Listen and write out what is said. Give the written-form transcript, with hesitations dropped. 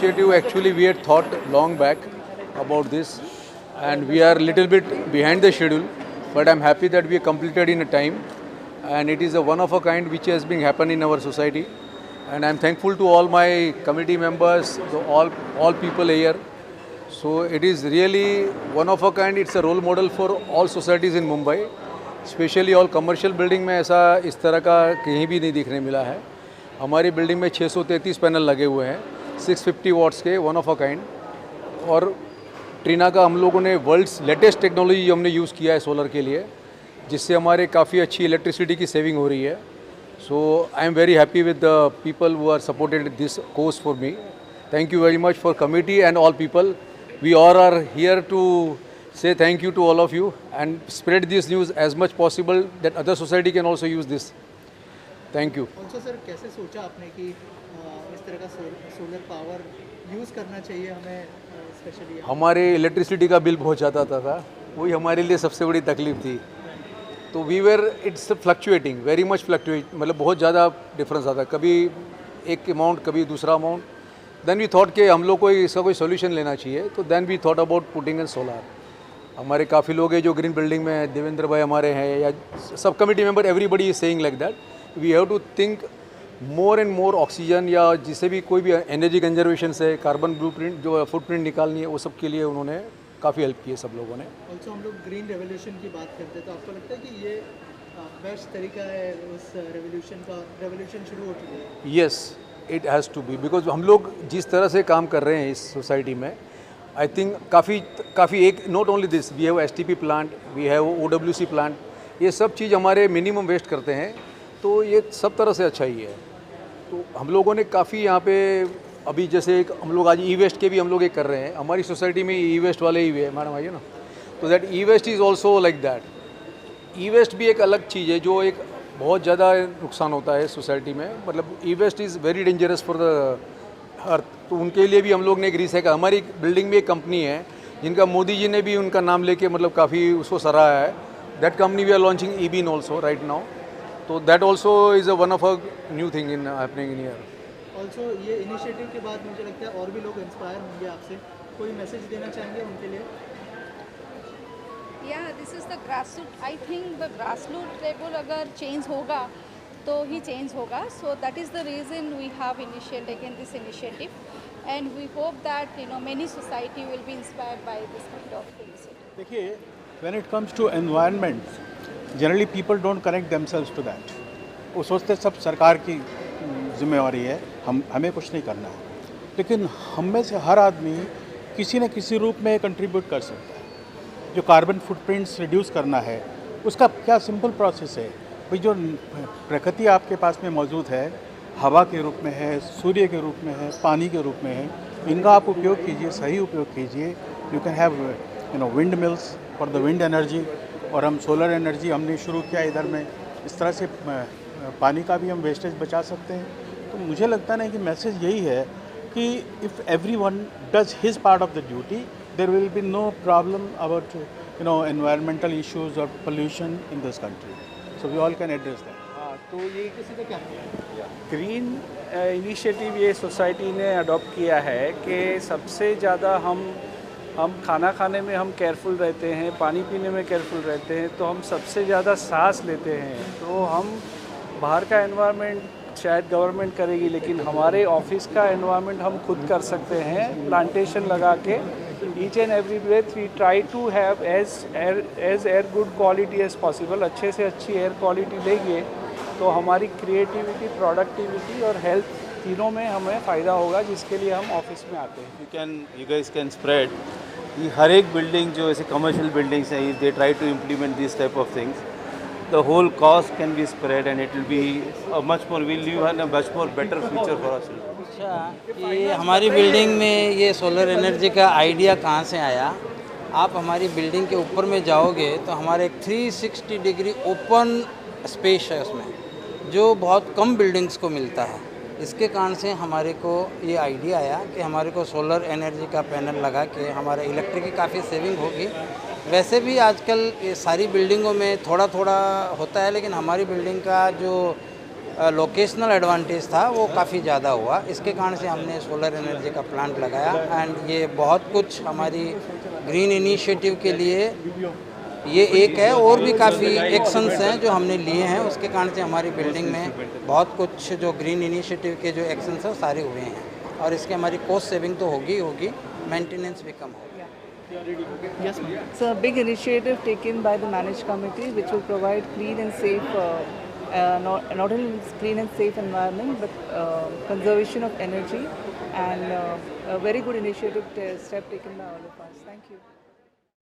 initiative actually we had thought long back about this, and we are little bit behind the schedule, but I'm happy that we completed in a time, and it is a one of a kind which has been happened in our society, and I'm thankful to all my committee members, all people here. So it is really one of a kind. It's a role model for all societies in Mumbai, specially all commercial building में ऐसा इस तरह का कहीं भी नहीं दिखने मिला है। हमारी बिल्डिंग में 633 पैनल लगे हुए हैं 650 वाट्स के, वन ऑफ अ काइंड। और ट्रीना का हम लोगों ने वर्ल्ड्स लेटेस्ट टेक्नोलॉजी हमने यूज़ किया है सोलर के लिए, जिससे हमारे काफ़ी अच्छी इलेक्ट्रिसिटी की सेविंग हो रही है। So I am very happy with the people who are supported this course for me. Thank you very much for committee and all people. We all are here to say thank you to all of you and spread this news as much possible that other society can also use this. Thank you. Also sir, कैसे सोचा आपने कि इस तरह का solar power use करना चाहिए हमें स्पेशली? हमारे इलेक्ट्रिसिटी का बिल बहुत ज़्यादा था, वही हमारे लिए सबसे बड़ी तकलीफ थी। तो we were it's fluctuating, very much fluctuate, मतलब बहुत ज़्यादा डिफरेंस आता, कभी एक अमाउंट कभी दूसरा अमाउंट। देन वी थॉट कि हम लोग को इसका कोई सोल्यूशन लेना चाहिए, तो then we thought about putting in solar. हमारे काफ़ी लोग हैं जो ग्रीन बिल्डिंग में, देवेंद्र भाई हमारे हैं, या सब committee member, everybody is saying like that we have to think more and more oxygen, या जिससे भी कोई भी एनर्जी कंजर्वेशन से कार्बन ब्लूप्रिंट जो फुटप्रिंट निकालनी है, वो सब के लिए उन्होंने काफ़ी हेल्प की है सब लोगों ने। ऑल्सो हम लोग ग्रीन रेवोल्यूशन की बात करते हैं, तो आपको लगता है कि ये बेस्ट तरीका है उस रेवोल्यूशन शुरू हो चुकी है? Yes, it has to be, because हम लोग जिस तरह से काम कर रहे हैं इस सोसाइटी में, आई थिंक काफ़ी एक not only this, we have STP plant, we have OWC plant, ये सब चीज़ हमारे मिनिमम वेस्ट करते हैं, तो ये सब तरह से अच्छा ही है। तो हम लोगों ने काफ़ी यहाँ पे अभी जैसे एक हम लोग आज E-वेस्ट के भी हम लोग एक कर रहे हैं, हमारी सोसाइटी में E-वेस्ट वाले ही है मैडम, आइए ना। तो that e waste is also like that. E waste भी एक अलग चीज़ है जो एक बहुत ज़्यादा नुकसान होता है सोसाइटी में, मतलब e waste is very dangerous for the earth. तो उनके लिए भी हम लोग ने एक रिसाइकल, हमारी बिल्डिंग में एक कंपनी है जिनका मोदी जी ने भी उनका नाम लेके मतलब काफ़ी उसको सराहा है। That company we are launching E-beam also right now, तो that also is a one of a new thing in happening in year. Also ये इनिशिएटिव के बाद मुझे लगता है और भी लोग इंस्पायर होंगे आपसे, कोई मैसेज देना चाहेंगे उनके लिए? या this is the grassroot, I think the grassroot level अगर चेंज होगा तो ही चेंज होगा। So that is the reason we have taken this initiative, and we hope that many society will be inspired by this kind of initiative. देखिए, when it comes to environment, generally people don't connect themselves to that. वो सोचते सब सरकार की जिम्मेवारी है, हमें कुछ नहीं करना है। लेकिन हम में से हर आदमी किसी न किसी रूप में कंट्रीब्यूट कर सकता है। जो कार्बन फुटप्रिंट्स रिड्यूस करना है, उसका क्या सिंपल प्रोसेस है भाई, जो प्रकृति आपके पास में मौजूद है, हवा के रूप में है, सूर्य के रूप में है, पानी के रूप में है, इनका आप उपयोग कीजिए, सही उपयोग कीजिए। You can have wind mills for the wind energy, और हम सोलर एनर्जी हमने शुरू किया इधर में। इस तरह से पानी का भी हम वेस्टेज बचा सकते हैं। तो मुझे लगता है कि मैसेज यही है कि if everyone does his part of the duty, there will be no problem about environmental issues और pollution in this country. So we all can address that. हाँ, तो ये किसी ने क्या ग्रीन इनिशिएटिव ये सोसाइटी ने अडॉप्ट किया है कि सबसे ज़्यादा हम खाना खाने में हम केयरफुल रहते हैं, पानी पीने में केयरफुल रहते हैं, तो हम सबसे ज़्यादा सांस लेते हैं। तो हम बाहर का एनवायरनमेंट शायद गवर्नमेंट करेगी, लेकिन हमारे ऑफिस का एनवायरनमेंट हम खुद कर सकते हैं। प्लांटेशन लगा के each and every breath we try to have as air good quality as possible. अच्छे से अच्छी एयर क्वालिटी लेंगे तो हमारी क्रिएटिविटी, प्रोडक्टिविटी और हेल्थ तीनों में हमें फ़ायदा होगा, जिसके लिए हम ऑफिस में आते हैं। यू गाइस कैन स्प्रेड कि हर एक बिल्डिंग जो ऐसे कमर्शियल बिल्डिंग्स हैं, they try to implement this type of things, the whole cost can be spread and it will be much more, will leave a much more better future for us. अच्छा, कि हमारी building में ये solar energy का idea कहाँ से आया? आप हमारी बिल्डिंग के ऊपर में जाओगे तो हमारे 360 डिग्री ओपन स्पेस है उसमें, जो बहुत कम बिल्डिंग्स को मिलता है। इसके कारण से हमारे को ये आइडिया आया कि हमारे को सोलर एनर्जी का पैनल लगा के हमारे इलेक्ट्रिक की काफ़ी सेविंग होगी। वैसे भी आजकल ये सारी बिल्डिंगों में थोड़ा थोड़ा होता है, लेकिन हमारी बिल्डिंग का जो लोकेशनल एडवांटेज था वो काफ़ी ज़्यादा हुआ। इसके कारण से हमने सोलर एनर्जी का प्लांट लगाया एंड ये बहुत कुछ हमारी ग्रीन इनिशिएटिव के लिए ये एक है, और भी काफ़ी एक्शंस हैं जो हमने लिए हैं। उसके कारण से हमारी बिल्डिंग में बहुत कुछ जो ग्रीन इनिशिएटिव के जो एक्शंस हैं वो सारे हुए हैं, और इसके हमारी कॉस्ट सेविंग तो होगी, मेंटेनेंस भी कम होगी। Yes, ma'am. It's a big initiative taken by the managed committee which will provide clean and safe, not only clean and safe environment but conservation of energy, and a very good initiative step taken by all of us. Thank you.